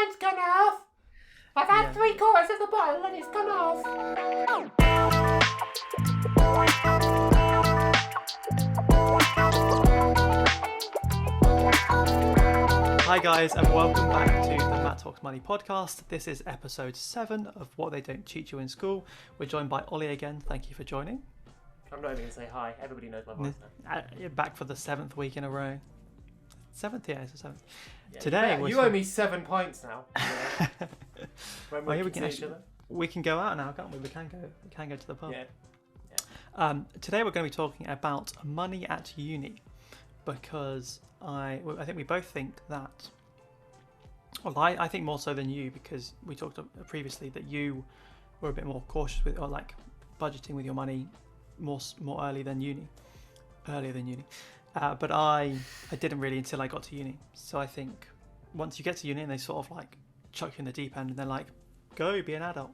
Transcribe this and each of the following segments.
line's gone off. I've had 3/4 of the bottle and it's gone off. Hi guys, and welcome back to the Matt Talks Money podcast. This is episode 7 of What They Don't Teach You in School. We're joined by Ollie again. Thank you for joining. I'm not even going to say hi. Everybody knows my voice now. You're back for the 7th week in a row. 7th? Yeah, it's the 7th. Yeah, Today you owe me 7 points now. When we we can see actually, each other. we can go out now, can't we? We can go to the pub. Yeah. Today we're going to be talking about money at uni, because I think we both think that. Well, I think more so than you, because we talked previously that you were a bit more cautious with, or like budgeting with your money more earlier than uni. But I didn't really until I got to uni. So I think once you get to uni and they sort of like chuck you in the deep end and they're like, go be an adult.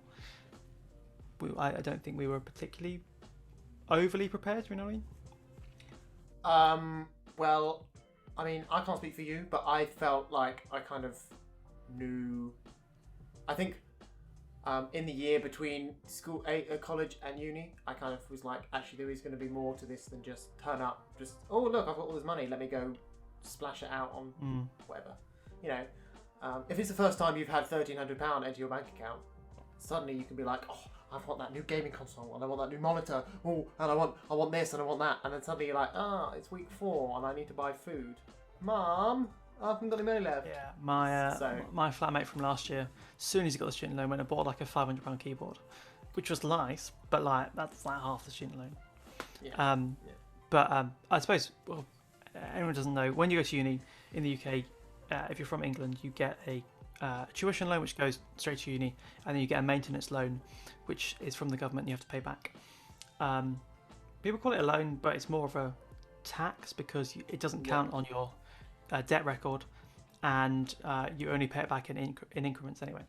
I don't think we were particularly overly prepared. You know what I mean? Well, I mean, I can't speak for you, but I felt like I kind of knew. I think in the year between school, college and uni, I kind of was like, actually, there is going to be more to this than just turn up. Just, oh, look, I've got all this money. Let me go splash it out on whatever. You know, if it's the first time you've had £1,300 enter your bank account, suddenly you can be like, oh, I want that new gaming console, and I want that new monitor. Oh, and I want this, and I want that. And then suddenly you're like, it's week 4, and I need to buy food. Mum, I haven't got any money left. Yeah, my flatmate from last year, as soon as he got the student loan, went and bought like a £500 keyboard, which was nice, but like that's like half the student loan. Yeah. But I suppose, well, anyone doesn't know, when you go to uni in the UK, if you're from England, you get a tuition loan which goes straight to uni, and then you get a maintenance loan which is from the government and you have to pay back. People call it a loan, but it's more of a tax because it doesn't count on your debt record, and you only pay it back in increments anyway.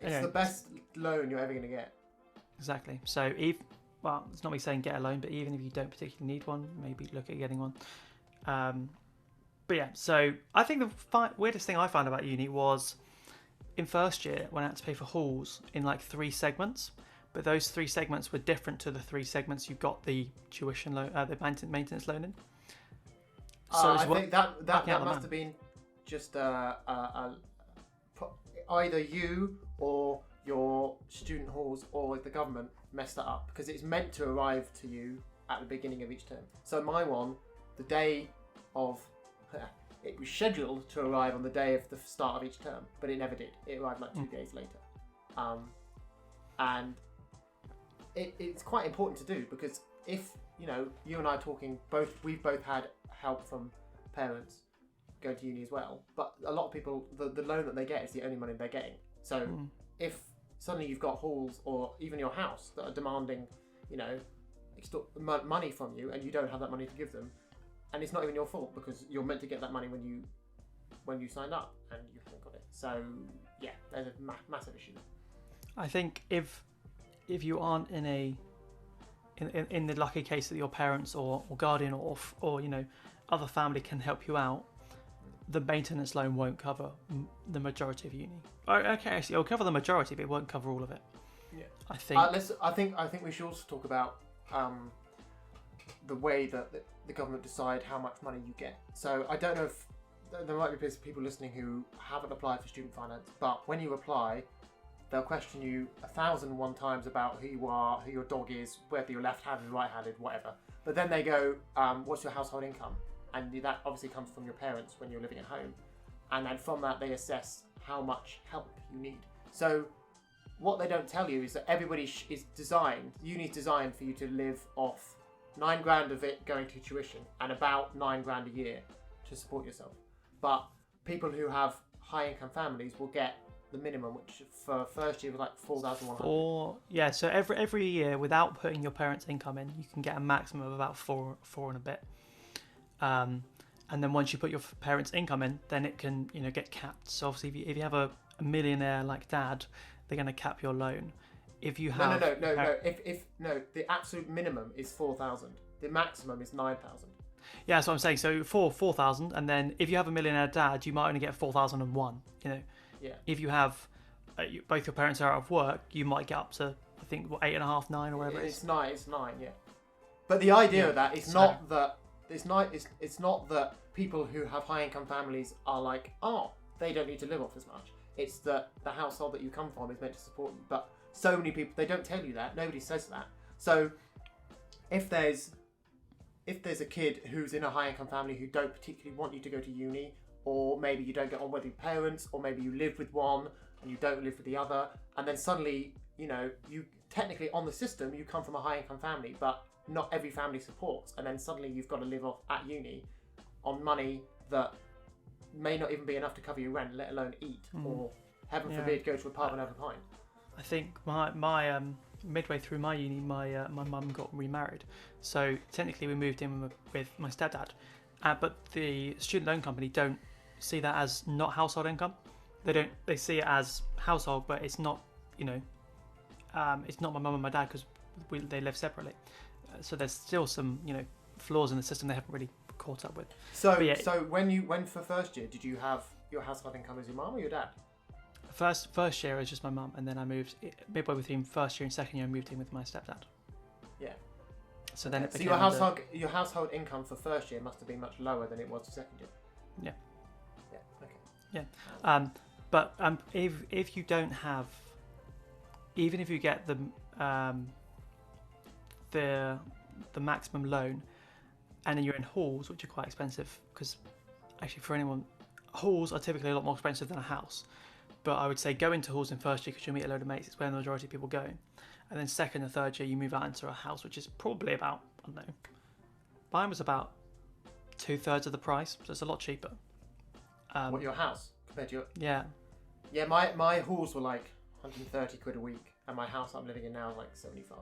It's the best loan you're ever going to get. Exactly. So well, it's not me saying get a loan, but even if you don't particularly need one, maybe look at getting one. But yeah, so I think the weirdest thing I found about uni was in first year when I had to pay for halls in like 3 segments, but those 3 segments were different to the 3 segments you got the tuition loan, the maintenance loan in. So I think that must have been just either you or your student halls or the government messed that up, because it's meant to arrive to you at the beginning of each term. So my one, the day of it was scheduled to arrive on the day of the start of each term, but it never did. It arrived like 2 days later. And it's quite important to do, because if, you know, you and I are talking, we've both had help from parents going to uni as well, but a lot of people, the loan that they get is the only money they're getting. So if suddenly you've got halls or even your house that are demanding, you know, money from you, and you don't have that money to give them, and it's not even your fault because you're meant to get that money when you signed up and you haven't got it. So yeah, there's a massive issue. I think if you aren't in the lucky case that your parents or guardian or you know other family can help you out, the maintenance loan won't cover the majority of uni. Okay, actually, it'll cover the majority, but it won't cover all of it. Yeah, I think. I think we should also talk about the way that the government decide how much money you get. So I don't know if there might be people listening who haven't applied for student finance, but when you apply, they'll question you 1,001 times about who you are, who your dog is, whether you're left-handed, right-handed, whatever. But then they go, what's your household income? And that obviously comes from your parents when you're living at home. And then from that, they assess how much help you need. So what they don't tell you is that uni's designed for you to live off £9,000 of it going to tuition and about £9,000 a year to support yourself. But people who have high-income families will get the minimum, which for first year was like 4,100. Yeah, so every year, without putting your parents' income in, you can get a maximum of about four and a bit. And then once you put your parents' income in, then it can, you know, get capped. So obviously, if you have a millionaire like dad, they're going to cap your loan. If you have no, the absolute minimum is 4,000. The maximum is 9,000. Yeah, that's what I'm saying. So for 4,000, and then if you have a millionaire dad, you might only get 4,001. You know, Yeah. If you have both your parents are out of work, you might get up to, I think, what, 8.5, 9 or whatever it is. It's nine, yeah. But the idea of that is So- not that it's not that people who have high income families are like, oh, they don't need to live off as much. It's that the household that you come from is meant to support you. But so many people, they don't tell you that. Nobody says that. So if there's a kid who's in a high income family who don't particularly want you to go to uni, or maybe you don't get on with your parents, or maybe you live with one and you don't live with the other, and then suddenly, you technically on the system you come from a high income family, but not every family supports, and then suddenly you've got to live off at uni on money that may not even be enough to cover your rent, let alone eat, or heaven forbid go to a pub and have a pint. I think my midway through my uni, my mum got remarried, so technically we moved in with my stepdad, but the student loan company don't see that as not household income. They see it as household, but it's not, it's not my mum and my dad because they live separately. So there's still some flaws in the system they haven't really caught up with. So when for first year, did you have your household income as your mum or your dad? First year it was just my mum, and then I moved midway between first year and second year. I moved in with my stepdad. Yeah. So then it became your household income for first year must have been much lower than it was for second year. Yeah. Yeah. Okay. Yeah. But if you don't have, even if you get the maximum loan, and then you're in halls, which are quite expensive, because actually for anyone, halls are typically a lot more expensive than a house. But I would say go into halls in first year because you'll meet a load of mates. It's where the majority of people go. And then second and third year, you move out into a house, which is probably about, I don't know, mine was about 2/3 of the price, so it's a lot cheaper. What, your house compared to your... Yeah. Yeah, my halls were like 130 quid a week, and my house I'm living in now is like 75.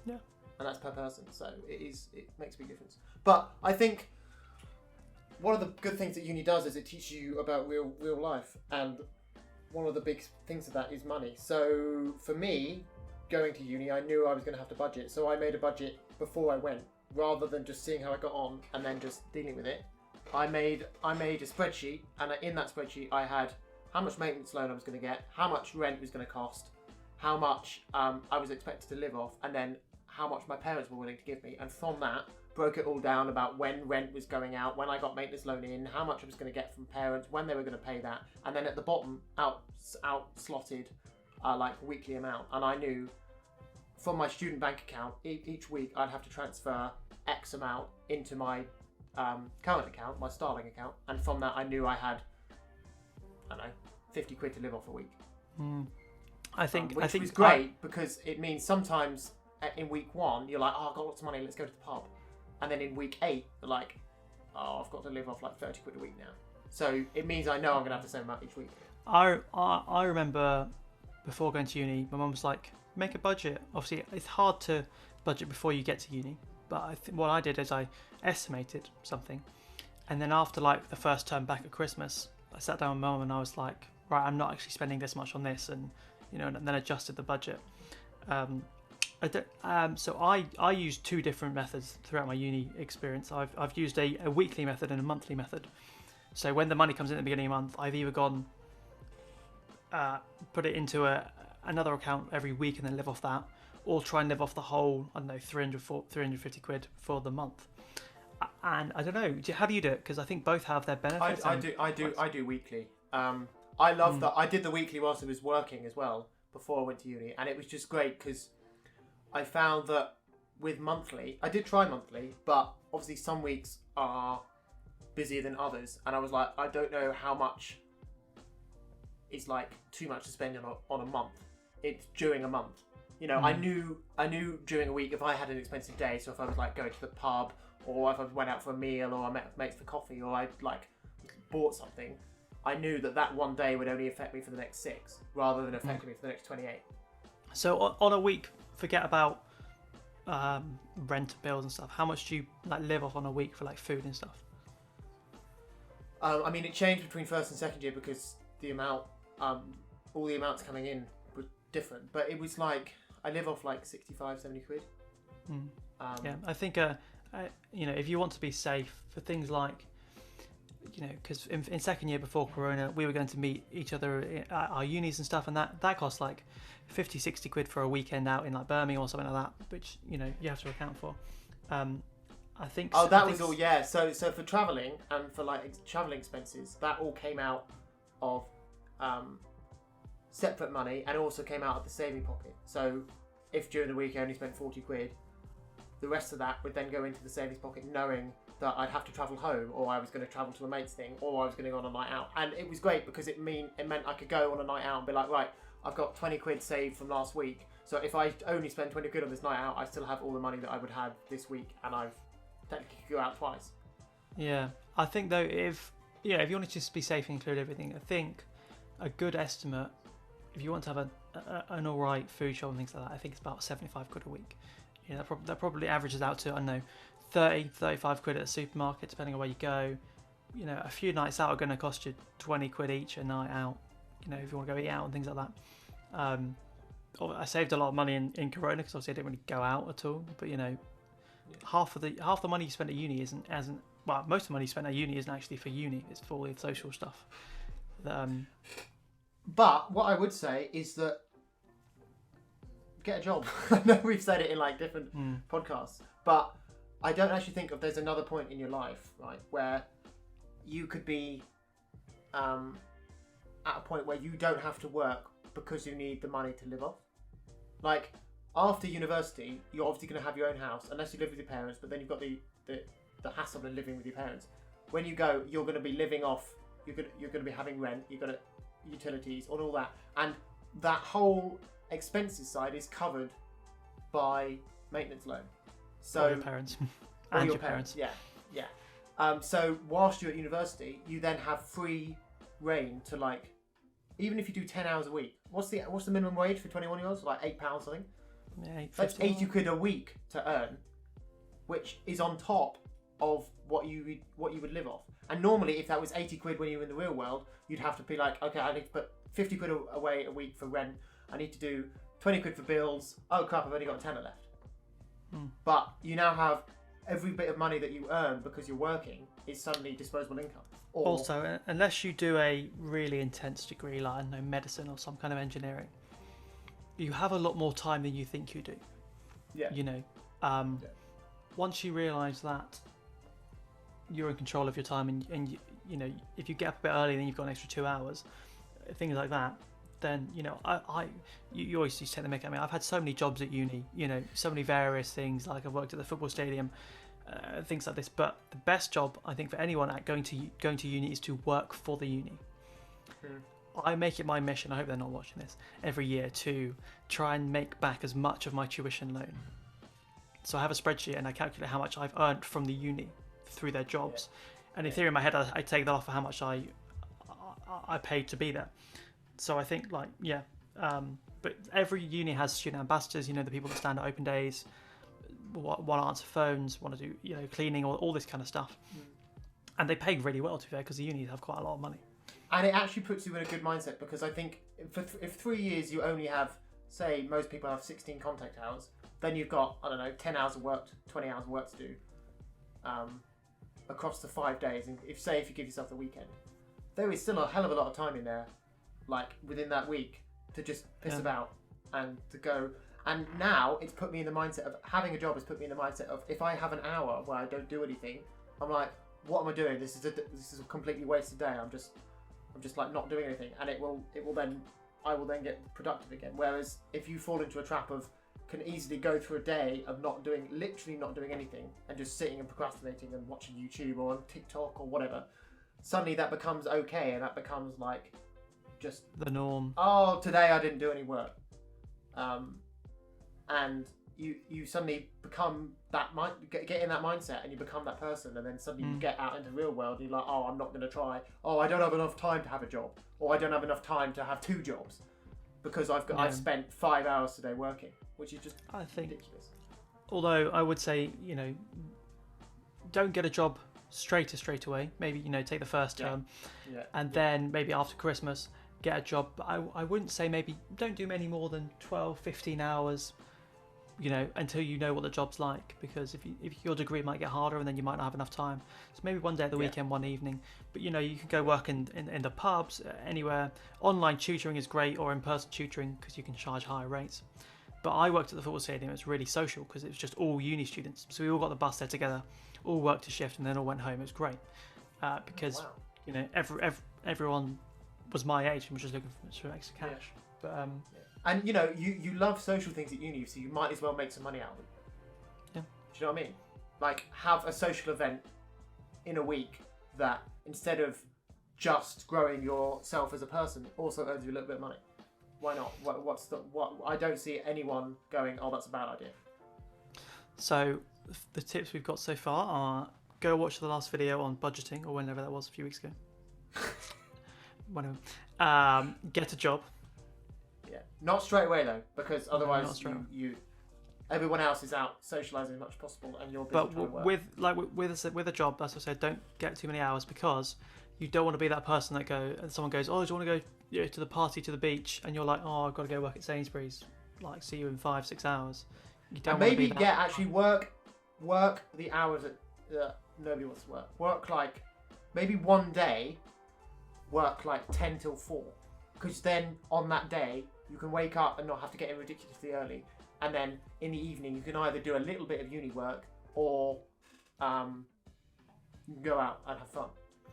Yeah. And that's per person, so it makes a big difference. But I think one of the good things that uni does is it teaches you about real life, and one of the big things of that is money. So for me, going to uni, I knew I was going to have to budget, so I made a budget before I went, rather than just seeing how I got on and then just dealing with it. I made a spreadsheet, and in that spreadsheet I had how much maintenance loan I was going to get, how much rent was going to cost, how much I was expected to live off, and then how much my parents were willing to give me. And from that, broke it all down about when rent was going out, when I got maintenance loan in, how much I was going to get from parents, when they were going to pay that, and then at the bottom out slotted like weekly amount. And I knew from my student bank account each week I'd have to transfer X amount into my current account, my Starling account, and from that I knew I had, I don't know, 50 quid to live off a week. I think was great because it means sometimes in week 1 you're like, oh, I've got lots of money, let's go to the pub. And then in week 8, you're like, oh, I've got to live off like 30 quid a week now. So it means I know I'm going to have the same amount each week. I remember before going to uni, my mum was like, make a budget. Obviously, it's hard to budget before you get to uni. But I think what I did is I estimated something. And then after like the first term back at Christmas, I sat down with mum and I was like, right, I'm not actually spending this much on this. And, and then adjusted the budget. So I used 2 different methods throughout my uni experience. I've used a weekly method and a monthly method. So when the money comes in at the beginning of the month, I've either gone put it into another account every week and then live off that, or try and live off the whole, I don't know, 350 quid for the month. And I don't know, how do you do it? Because I think both have their benefits. I do weekly. I love that. I did the weekly whilst I was working as well before I went to uni, and it was just great because I found that with monthly, I did try monthly, but obviously some weeks are busier than others, and I was like, I don't know how much is like too much to spend on a month. It's during a month, I knew during a week if I had an expensive day, so if I was like going to the pub, or if I went out for a meal, or I met with mates for coffee, or I like bought something, I knew that one day would only affect me for the next 6 rather than affect me for the next 28. So on a week, forget about rent, bills and stuff. How much do you like live off on a week for like food and stuff? I mean, it changed between first and second year because the amount, all the amounts coming in were different. But it was like I live off like 65, 70 quid. Yeah, I think if you want to be safe for things like because in second year before Corona, we were going to meet each other at our unis and stuff, and that cost like 50, 60 quid for a weekend out in like Birmingham or something like that, which you have to account for. I think. Oh, that was all. Yeah. So for travelling and for like travelling expenses, that all came out of separate money, and also came out of the saving pocket. So if during the week I only spent 40 quid, the rest of that would then go into the savings pocket, knowing that I'd have to travel home, or I was going to travel to a mate's thing, or I was going to go on a night out. And it was great because it meant I could go on a night out and be like, right, I've got 20 quid saved from last week. So if I only spend 20 quid on this night out, I still have all the money that I would have this week, and I've technically could go out twice. Yeah, I think though, if you want to just be safe and include everything, I think a good estimate, if you want to have an alright food shop and things like that, I think it's about 75 quid a week. That probably averages out to, I don't know, 30, 35 quid at a supermarket, depending on where you go. A few nights out are going to cost you 20 quid each a night out, if you want to go eat out and things like that. I saved a lot of money in Corona because obviously I didn't really go out at all. But half the money you spend at uni isn't most of the money you spend at uni isn't actually for uni. It's for all the social stuff. But what I would say is that get a job. I know we've said it in like different podcasts, but I don't actually think there's another point in your life, right, where you could be at a point where you don't have to work because you need the money to live off. Like, after university, you're obviously going to have your own house, unless you live with your parents, but then you've got the hassle of living with your parents. When you go, you're going to be living off, you're going to be having rent, you've got utilities and all that. And that whole expenses side is covered by maintenance loan. So or your parents. And your parents. Yeah. So whilst you're at university, you then have free reign to, like, even if you do 10 hours a week, what's the minimum wage for 21-year-olds? Like £8, I think. Yeah, that's 80 quid a week to earn, which is on top of what you would live off. And normally, if that was 80 quid when you were in the real world, you'd have to be like, okay, I need to put 50 quid away a week for rent. I need to do 20 quid for bills. Oh crap, I've only got a tenner left. But you now have every bit of money that you earn because you're working is suddenly disposable income. Also, unless you do a really intense degree, like, I don't know, medicine or some kind of engineering, you have a lot more time than you think you do. Yeah. Once you realise that you're in control of your time, and if you get up a bit early, then you've got an extra 2 hours, things like that. Then you always used to take the mick at me. I've had so many jobs at uni, so many various things. Like, I've worked at the football stadium, things like this. But the best job, I think, for anyone at going to uni is to work for the uni. I make it my mission, I hope they're not watching this, every year to try and make back as much of my tuition loan. So I have a spreadsheet and I calculate how much I've earned from the uni through their jobs. And in theory, in my head, I take that off for how much I paid to be there. So I think, like, but every uni has student ambassadors, the people that stand at open days, want to answer phones, want to do, cleaning, all this kind of stuff. And they pay really well, to be fair, because the unis have quite a lot of money. And it actually puts you in a good mindset, because I think if 3 years you only have, say, most people have 16 contact hours, then you've got, I don't know, 10 hours of work, 20 hours of work to do across the 5 days. And if you give yourself the weekend, there is still a hell of a lot of time in there, like, within that week, to just piss about and to go. And now it's put me in the mindset of having a job. Has put me in the mindset of, if I have an hour where I don't do anything, I'm like, what am I doing? This is a completely wasted day. I'm just like not doing anything, and I will then get productive again. Whereas if you fall into a trap of, can easily go through a day of literally not doing anything, and just sitting and procrastinating and watching YouTube or on TikTok or whatever, suddenly that becomes okay, and that becomes like just the norm. Oh, today I didn't do any work, and you suddenly become get in that mindset, and you become that person, and then suddenly you get out into the real world, and you're like, oh, I'm not going to try. Oh, I don't have enough time to have a job, or I don't have enough time to have 2 jobs, because I've spent 5 hours today working, which is just ridiculous. Although I would say, don't get a job straight away. Maybe take the first term, and then maybe after Christmas get a job. But I wouldn't say, maybe don't do many more than 12, 15 hours until you know what the job's like, because if your degree might get harder and then you might not have enough time. So maybe one day at the weekend, one evening, but you can go work in the pubs, anywhere. Online tutoring is great, or in-person tutoring, because you can charge higher rates. But I worked at the football stadium. It was really social because it was just all uni students, so we all got the bus there together, all worked a shift, and then all went home. It was great, because everyone was my age and was just looking for extra cash. But and you love social things at uni, so you might as well make some money out of it. Yeah. Do you know what I mean? Like, have a social event in a week that, instead of just growing yourself as a person, also earns you a little bit of money. Why not? What? I don't see anyone going, oh, that's a bad idea. So the tips we've got so far are: go watch the last video on budgeting, or whenever that was, a few weeks ago. Whatever. Get a job. Yeah, not straight away though, because otherwise everyone else is out socialising as much as possible, and you're busy trying to work. with a job, as I said, don't get too many hours, because you don't want to be that person that someone goes, oh, do you want to go to the party, to the beach, and you're like, oh, I've got to go work at Sainsbury's, like, see you in 5-6 hours. You don't want to be that. Actually work the hours that nobody wants to work. Work like maybe one day, work like 10 till 4, because then on that day you can wake up and not have to get in ridiculously early, and then in the evening you can either do a little bit of uni work, or you can go out and have fun.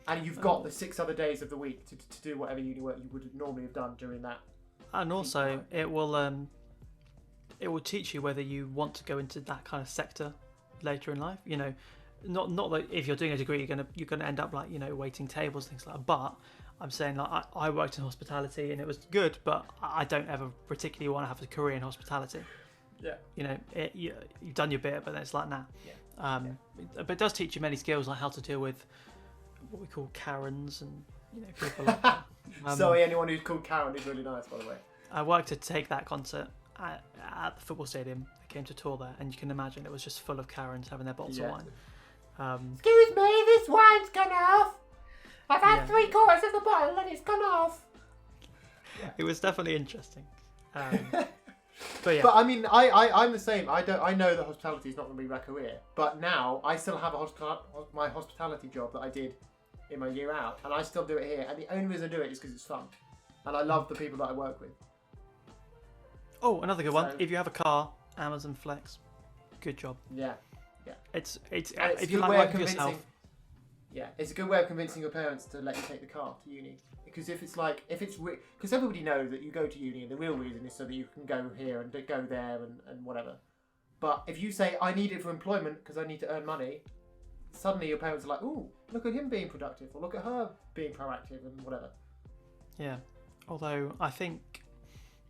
And you've got the 6 other days of the week to do whatever uni work you would normally have done during that. And also, it will teach you whether you want to go into that kind of sector later in life. Not that if you're doing a degree you're gonna end up like waiting tables, things like that. But I'm saying, like, I worked in hospitality and it was good, but I don't ever particularly want to have a career in hospitality. Yeah. You've done your bit, but then it's like, nah. Yeah. But it does teach you many skills, like how to deal with what we call Karens and people like that. Sorry, anyone who's called Karen is really nice, by the way. I worked to take that concert at the football stadium. I came to tour there, and you can imagine it was just full of Karens having their bottles of wine. Excuse me, this wine's gone off. I've had 3 quarters of the bottle and it's gone off. It was definitely interesting. But yeah. But I mean, I'm the same. I know that hospitality is not going to be my career, but now I still have my hospitality job that I did in my year out, and I still do it here. And the only reason I do it is because it's fun, and I love the people that I work with. Oh, another good one. If you have a car, Amazon Flex, good job. Yeah. It's if you like working yourself. Yeah, it's a good way of convincing your parents to let you take the car to uni. Because because everybody knows that you go to uni and the real reason is so that you can go here and go there and whatever. But if you say, I need it for employment because I need to earn money, suddenly your parents are like, ooh, look at him being productive, or look at her being proactive and whatever. Yeah, although I think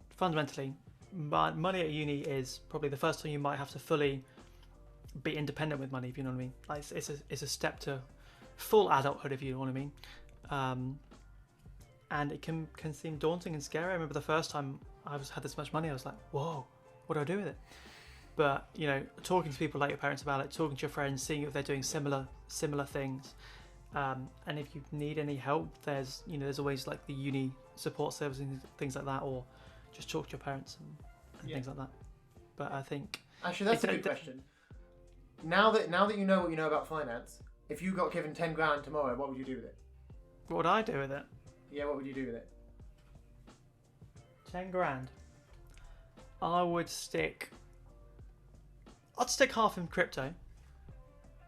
fundamentally money at uni is probably the first time you might have to fully be independent with money, if you know what I mean. Like, it's a step to full adulthood, if you know what I mean. And it can seem daunting and scary. I remember the first time I had this much money, I was like, whoa, what do I do with it? But talking to people like your parents about it, talking to your friends, seeing if they're doing similar things, and if you need any help, there's always like the uni support services and things like that, or just talk to your parents and things like that. But I think actually that's a good question. Now that you know what you know about finance, if you got given 10 grand tomorrow, what would you do with it? What would I do with it? Yeah, what would you do with it? 10 grand. I'd stick half in crypto.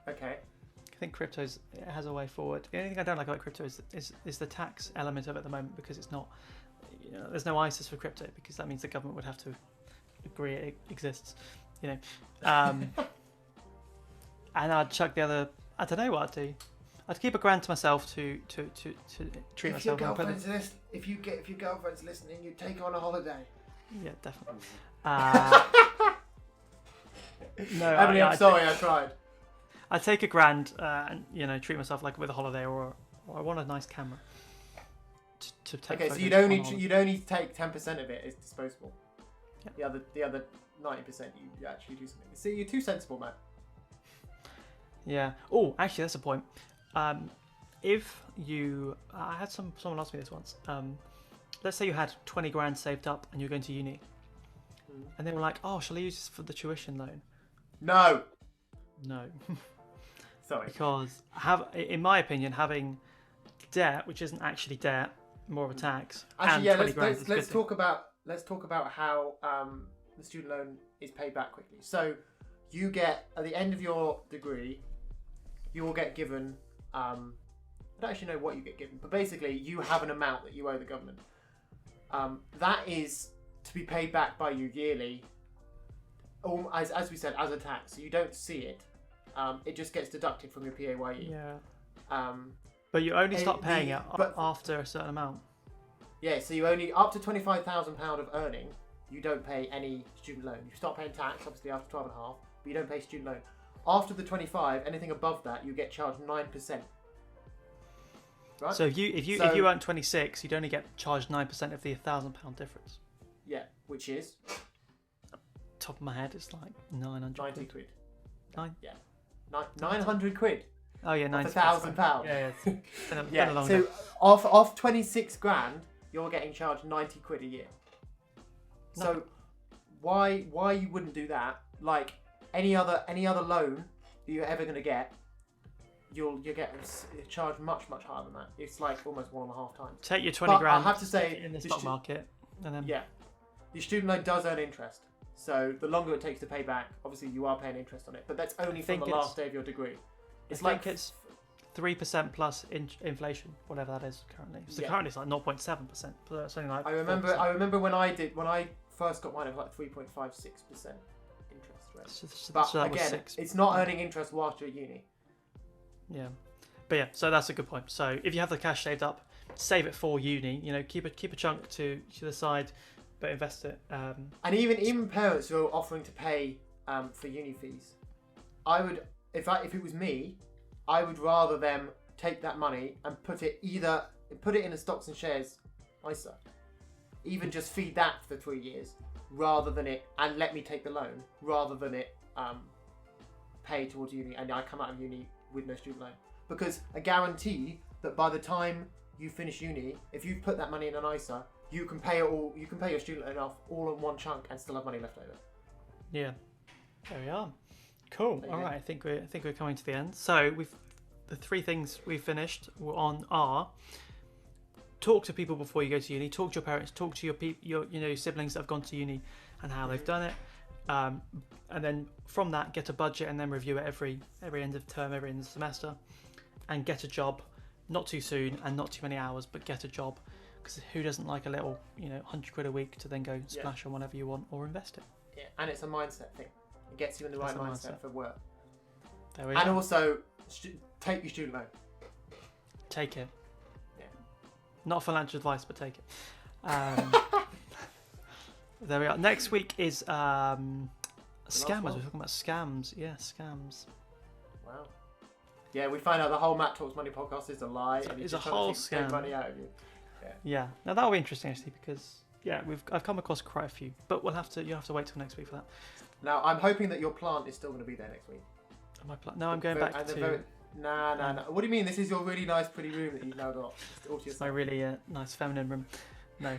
Okay. I think it has a way forward. The only thing I don't like about crypto is the tax element of it at the moment, because it's not, there's no ISIS for crypto, because that means the government would have to agree it exists, and I'd chuck the other. I don't know what I'd do. I'd keep $1,000 to myself to treat myself. If your girlfriend's listening, you take her on a holiday. Yeah, definitely. No, I'm sorry, I tried. I'd take $1,000 and treat myself like with a holiday, or I want a nice camera to take. Okay, so you'd only take 10% of it is disposable. Yeah. The other 90% you actually do something. See, you're too sensible, man. Yeah. Oh, actually, that's a point. If you, I had someone ask me this once. Let's say you had 20 grand saved up and you're going to uni. and they were like, "Oh, shall I use this for the tuition loan?" No. No, Sorry. because in my opinion, having debt, which isn't actually debt, more of a tax. Actually, and yeah. 20 grand is a Let's good talk about how the student loan is paid back quickly. So you get at the end of your degree, you will get given. I don't actually know what you get given, but basically you have an amount that you owe the government. That is to be paid back by you yearly, as we said, as a tax. So you don't see it. It just gets deducted from your PAYE. Yeah. But you only start paying it after a certain amount. Yeah, so you only up to £25,000 of earning. You don't pay any student loan. You start paying tax obviously after 12.5, but you don't pay student loan. After the 25, anything above that, you get charged 9%. Right? So if you earn 26, you'd only get charged 9% of the £1,000 difference. Yeah, which is Top of my head, it's like 900 90 quid. Nine? Yeah. 900 quid. Oh yeah, Off 90 £1,000. Yeah, it's been a Yeah. long So day. off 26 grand, you're getting charged 90 quid a year. So why you wouldn't do that? Like any other loan you're ever gonna get, you'll get charged much higher than that. It's like almost 1.5 times. Take your 20 But grand. I have to say, stick it in the stock market, and then Yeah, your student loan does earn interest. So the longer it takes to pay back, obviously you are paying interest on it. But that's only from the last day of your degree. It's like it's 3% plus inflation, whatever that is currently. So currently it's like 0.7%. So something like. I remember when I first got mine, it was like 3.56% interest rate. But again, it's not earning interest whilst you're at uni. Yeah, but yeah, so that's a good point. So if you have the cash saved up, save it for uni. You know, keep a chunk to the side, but invest it. And even parents who are offering to pay for uni fees, I would, if it was me, I would rather them take that money and put it in a stocks and shares ISA, even just feed that for 3 years, rather than and let me take the loan, rather than it pay towards uni and I come out of uni with no student loan. Because I guarantee that by the time you finish uni, if you put that money in an ISA, you can pay your student loan off all in one chunk and still have money left over. Yeah, there we are. Cool. All right, I think we're coming to the end. So the 3 things we've finished are talk to people before you go to uni. Talk to your parents. Talk to your siblings that have gone to uni and how they've done it. And then from that, get a budget and then review it every end of term, every end of semester, and get a job. Not too soon and not too many hours, but get a job, because who doesn't like a little 100 quid a week to then go splash on whatever you want or invest it. Yeah, and it's a mindset thing. It gets you in the right mindset for work. There we and are. also, take your student loan. Take it. Yeah. Not financial advice, but take it. There we are. Next week is scammers. We're talking about scams. Yeah, scams. Wow. Yeah, we find out the whole Matt Talks Money podcast is a lie. It's a whole scam. Take money out of you. Yeah. Now that'll be interesting actually, because I've come across quite a few, but you'll have to wait till next week for that. Now I'm hoping that your plant is still going to be there next week. No, I'm going back to. Nah. What do you mean? This is your really nice, pretty room that you've now got. It's my really nice feminine room. No.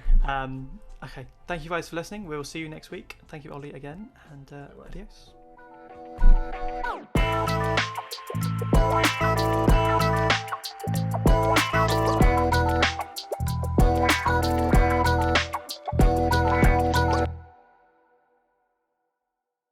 Okay. Thank you guys for listening. We will see you next week. Thank you, Ollie, again, and adios.